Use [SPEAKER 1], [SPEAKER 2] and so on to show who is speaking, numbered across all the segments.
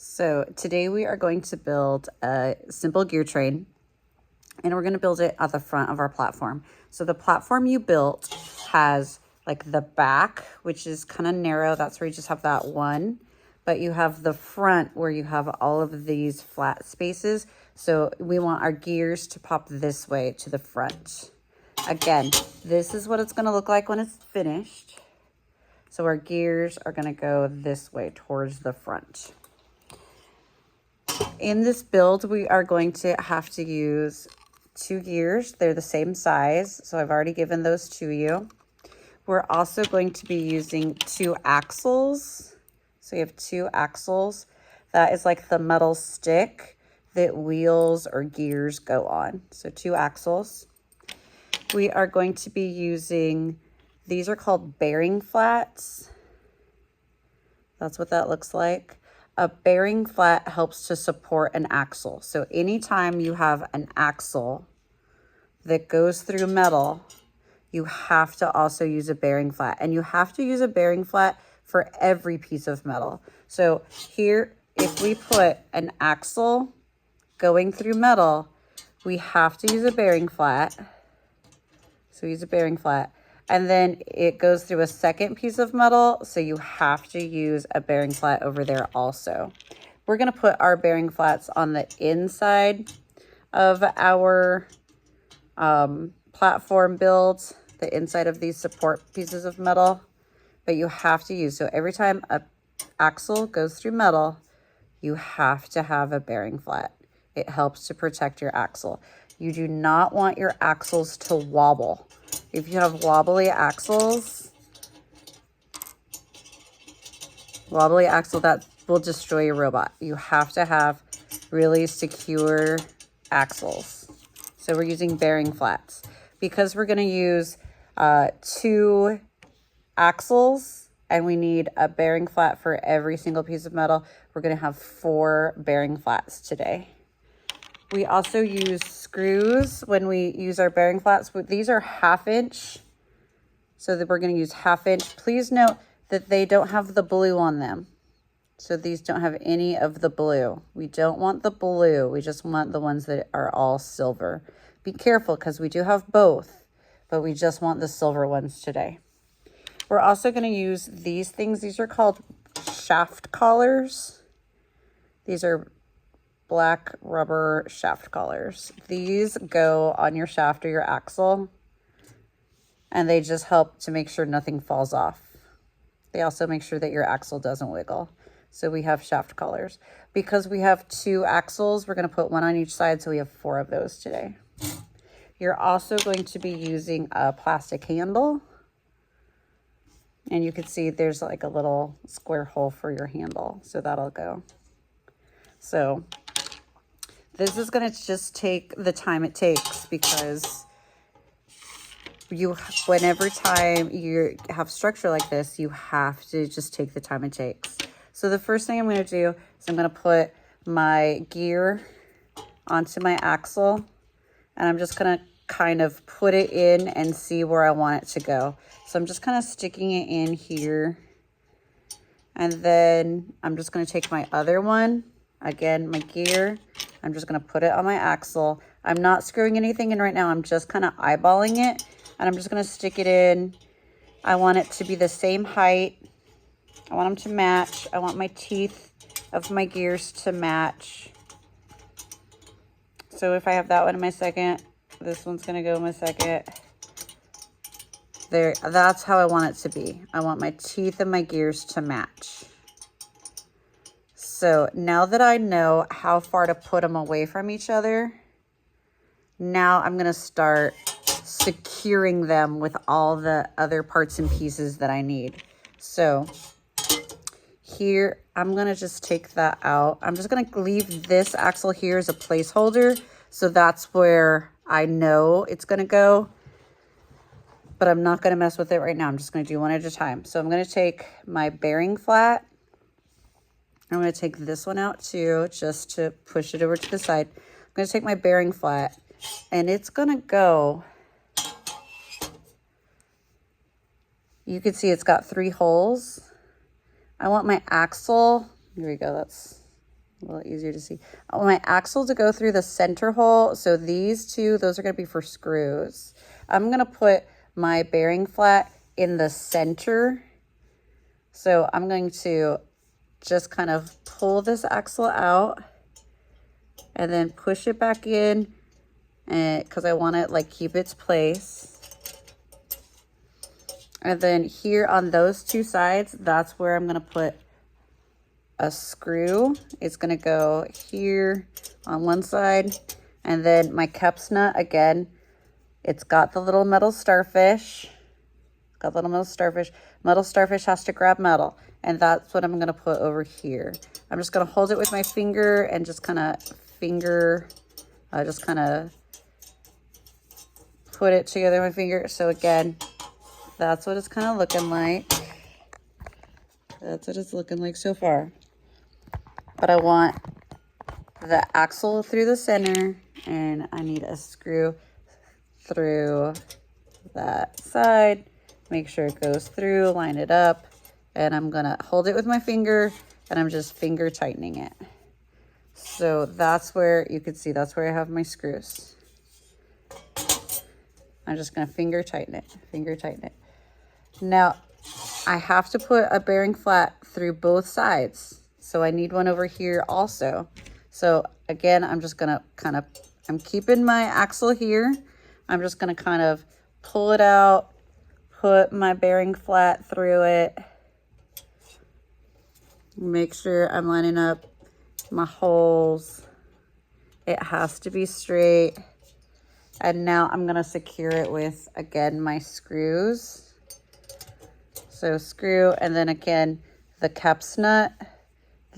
[SPEAKER 1] So today we are going to build a simple gear train, and we're going to build it at the front of our platform. So the platform you built has like the back, which is kind of narrow. That's where you just have that one. But you have the front where you have all of these flat spaces. So we want our gears to pop this way to the front. Again, this is what it's going to look like when it's finished. So our gears are going to go this way towards the front. In this build, we are going to have to use 2 gears. They're the same size, so I've already given those to you. We're also going to be using 2 axles. So you have 2 axles. That is like the metal stick that wheels or gears go on. So 2 axles. We are going to be using, these are called bearing flats. That's what that looks like. A bearing flat helps to support an axle. So anytime you have an axle that goes through metal, you have to also use a bearing flat. And you have to use a bearing flat for every piece of metal. So here, if we put an axle going through metal, we have to use a bearing flat. So use a bearing flat. And then it goes through a second piece of metal, so you have to use a bearing flat over there also. We're going to put our bearing flats on the inside of our platform build, the inside of these support pieces of metal, but you have to use, so every time an axle goes through metal, you have to have a bearing flat. It helps to protect your axle. You do not want your axles to wobble. If you have wobbly axles, that will destroy your robot. You have to have really secure axles. So we're using bearing flats. Because we're going to use 2 axles and we need a bearing flat for every single piece of metal, we're going to have 4 bearing flats today. We also use screws when we use our bearing flats. These are 1/2 inch, so that we're going to use 1/2 inch. Please note that they don't have the blue on them. So these don't have any of the blue. We don't want the blue. We just want the ones that are all silver. Be careful because we do have both, but we just want the silver ones today. We're also going to use these things. These are called shaft collars. These are black rubber shaft collars. These go on your shaft or your axle, and they just help to make sure nothing falls off. They also make sure that your axle doesn't wiggle. So we have shaft collars. Because we have 2 axles, we're going to put 1 on each side, so we have 4 of those today. You're also going to be using a plastic handle, and you can see there's like a little square hole for your handle, so that'll go. So this is going to just take the time it takes, because whenever time you have structure like this, you have to just take the time it takes. So the first thing I'm going to do is I'm going to put my gear onto my axle, and I'm just going to kind of put it in and see where I want it to go. So I'm just kind of sticking it in here, and then I'm just going to take my other one, again, my gear, I'm just going to put it on my axle. I'm not screwing anything in right now. I'm just kind of eyeballing it, and I'm just going to stick it in. I want it to be the same height. I want them to match. I want my teeth of my gears to match. So if I have that one in my second, this one's going to go in my second. There, that's how I want it to be. I want my teeth and my gears to match. So now that I know how far to put them away from each other, now I'm going to start securing them with all the other parts and pieces that I need. So here, I'm going to just take that out. I'm just going to leave this axle here as a placeholder. So that's where I know it's going to go. But I'm not going to mess with it right now. I'm just going to do one at a time. So I'm going to take my bearing flat. I'm going to take this one out too, just to push it over to the side. I'm going to take my bearing flat, and it's going to go, you can see it's got 3 holes. I want my axle, here we go, that's a little easier to see. I want my axle to go through the center hole. So these two, those are going to be for screws. I'm going to put my bearing flat in the center. So I'm going to just kind of pull this axle out and then push it back in, and because I want to like keep its place. And then here on those two sides, that's where I'm going to put a screw. It's going to go here on one side. And then my Kep's nut, again, it's got the little metal starfish. Got little metal starfish. Metal starfish has to grab metal. And that's what I'm going to put over here. I'm just going to hold it with my finger and just kind of just kind of put it together with my finger. So again, that's what it's kind of looking like. That's what it's looking like so far. But I want the axle through the center, and I need a screw through that side. Make sure it goes through, line it up, and I'm gonna hold it with my finger, and I'm just finger tightening it. So that's where you can see, that's where I have my screws. I'm just gonna finger tighten it. Now, I have to put a bearing flat through both sides. So I need one over here also. So again, I'm just gonna I'm keeping my axle here. I'm just gonna kind of pull it out, put my bearing flat through it. Make sure I'm lining up my holes. It has to be straight. And now I'm gonna secure it with, again, my screws. So screw, and then again, the Kep's nut,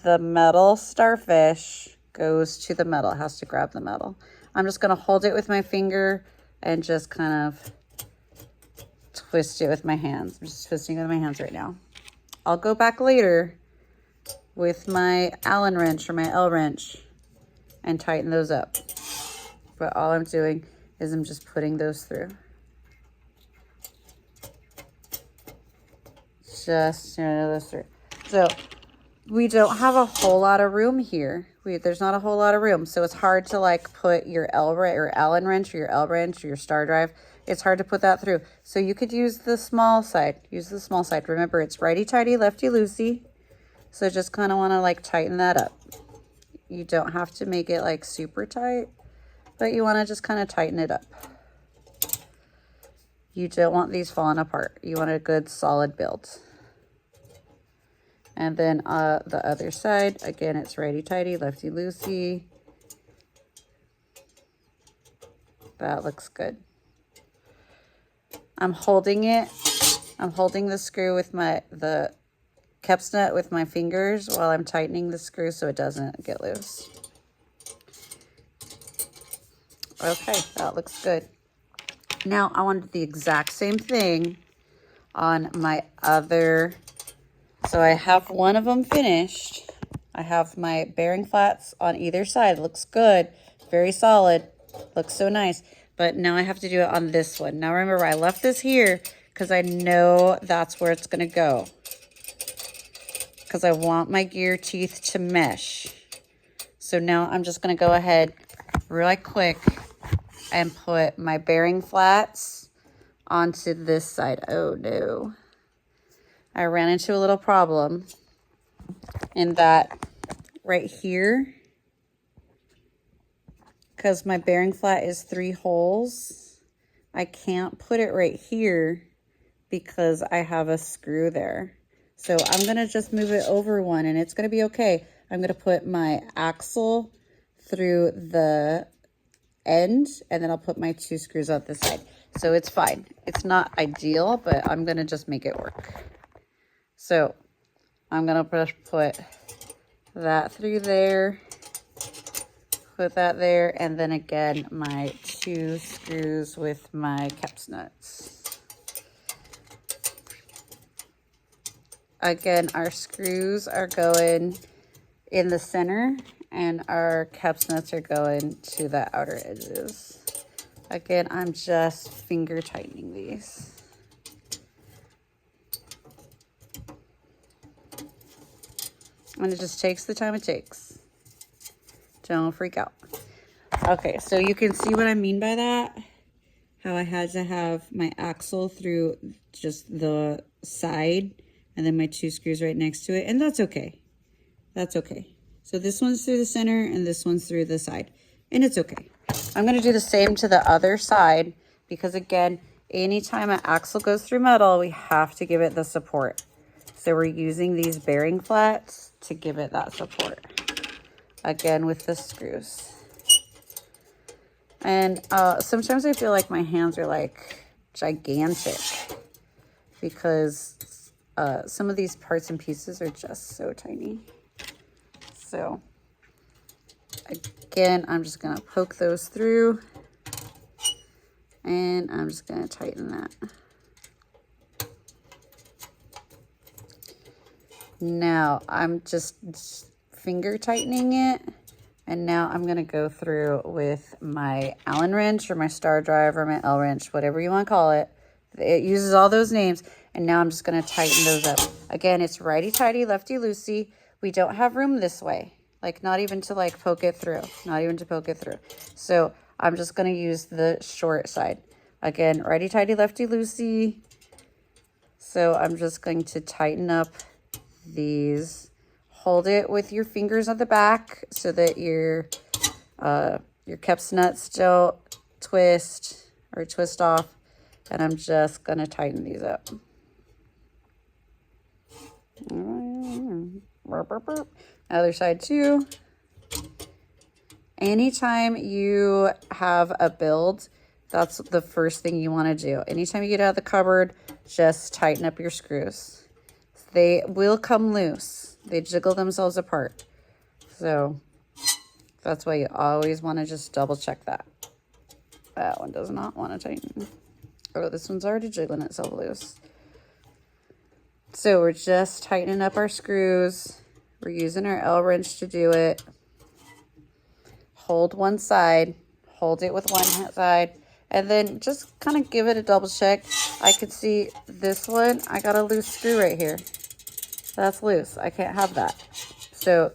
[SPEAKER 1] the metal starfish goes to the metal. It has to grab the metal. I'm just gonna hold it with my finger and just kind of twist it with my hands. I'm just twisting it with my hands right now. I'll go back later with my Allen wrench or my L wrench and tighten those up. But all I'm doing is I'm just putting those through. Just those through. So we don't have a whole lot of room here. There's not a whole lot of room. So it's hard to like put your Allen wrench or your L wrench or your star drive. It's hard to put that through. So you could use the small side. Use the small side. Remember, it's righty-tighty, lefty-loosey. So just kind of want to like tighten that up. You don't have to make it like super tight, but you want to just kind of tighten it up. You don't want these falling apart. You want a good solid build. And then the other side, again, it's righty-tighty, lefty-loosey. That looks good. I'm holding it. I'm holding the screw with the Kep's nut with my fingers while I'm tightening the screw so it doesn't get loose. Okay, that looks good. Now I want to do the exact same thing on my other. So I have one of them finished. I have my bearing flats on either side. It looks good, very solid, looks so nice. But now I have to do it on this one. Now remember, I left this here because I know that's where it's gonna go. Because I want my gear teeth to mesh. So now I'm just gonna go ahead really quick and put my bearing flats onto this side. Oh no. I ran into a little problem in that right here, because my bearing flat is 3 holes, I can't put it right here because I have a screw there. So I'm gonna just move it over one and it's gonna be okay. I'm gonna put my axle through the end and then I'll put my 2 screws on this side. So it's fine. It's not ideal, but I'm gonna just make it work. So I'm gonna put that through there, put that there, and then again, my 2 screws with my Kep's nuts. Again, our screws are going in the center and our Kep's nuts are going to the outer edges. Again, I'm just finger tightening these. And it just takes the time it takes. Don't freak out. Okay, so you can see what I mean by that. How I had to have my axle through just the side and then my 2 screws right next to it. And that's okay. That's okay. So this one's through the center and this one's through the side. And it's okay. I'm going to do the same to the other side because, again, anytime an axle goes through metal, we have to give it the support. So we're using these bearing flats to give it that support. Again, with the screws. And sometimes I feel like my hands are like gigantic because some of these parts and pieces are just so tiny. So again, I'm just going to poke those through and I'm just going to tighten that. Now I'm just finger tightening it. And now I'm going to go through with my Allen wrench or my star drive or my L wrench, whatever you want to call it. It uses all those names. And now I'm just going to tighten those up. Again, it's righty-tighty, lefty-loosey. We don't have room this way. Like, not even to, like, poke it through. Not even to poke it through. So I'm just going to use the short side. Again, righty-tighty, lefty-loosey. So I'm just going to tighten up these. Hold it with your fingers on the back so that your caps nuts don't twist or twist off. And I'm just going to tighten these up. Other side too. Anytime you have a build, that's the first thing you want to do. Anytime you get out of the cupboard, just tighten up your screws. They will come loose. They jiggle themselves apart. So that's why you always want to just double check that. That one does not want to tighten. Oh, this one's already jiggling itself loose. So we're just tightening up our screws. We're using our L wrench to do it. Hold one side. Hold it with one side. And then just kind of give it a double check. I could see this one. I got a loose screw right here. That's loose. I can't have that. So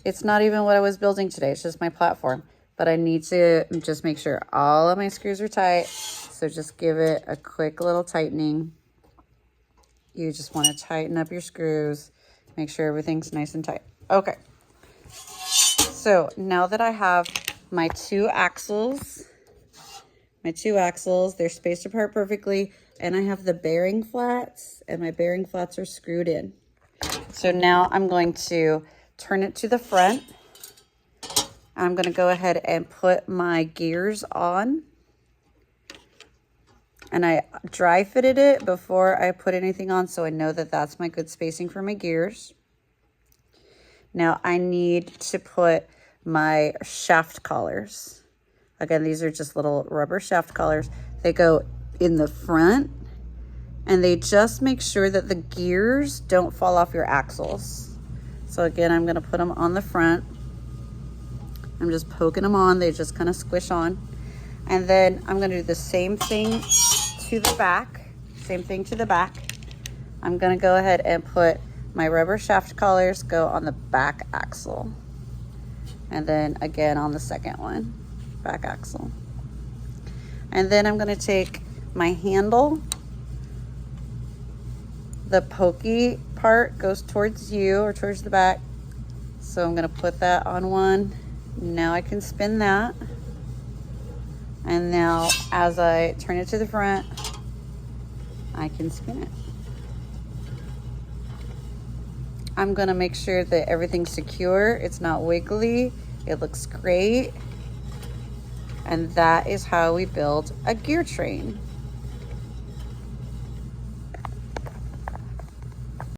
[SPEAKER 1] it's not even what I was building today. It's just my platform. But I need to just make sure all of my screws are tight. So just give it a quick little tightening. You just want to tighten up your screws. Make sure everything's nice and tight. Okay. So now that I have my two axles, they're spaced apart perfectly. And I have the bearing flats. And my bearing flats are screwed in. So now I'm going to turn it to the front. I'm going to go ahead and put my gears on. And I dry fitted it before I put anything on, so I know that that's my good spacing for my gears. Now I need to put my shaft collars. Again, these are just little rubber shaft collars. They go in the front. And they just make sure that the gears don't fall off your axles. So again, I'm going to put them on the front. I'm just poking them on. They just kind of squish on. And then I'm going to do the same thing to the back. Same thing to the back. I'm going to go ahead and put my rubber shaft collars go on the back axle. And then again on the second one, back axle. And then I'm going to take my handle. The pokey part goes towards you or towards the back. So I'm going to put that on one. Now I can spin that. And now as I turn it to the front, I can spin it. I'm going to make sure that everything's secure. It's not wiggly. It looks great. And that is how we build a gear train.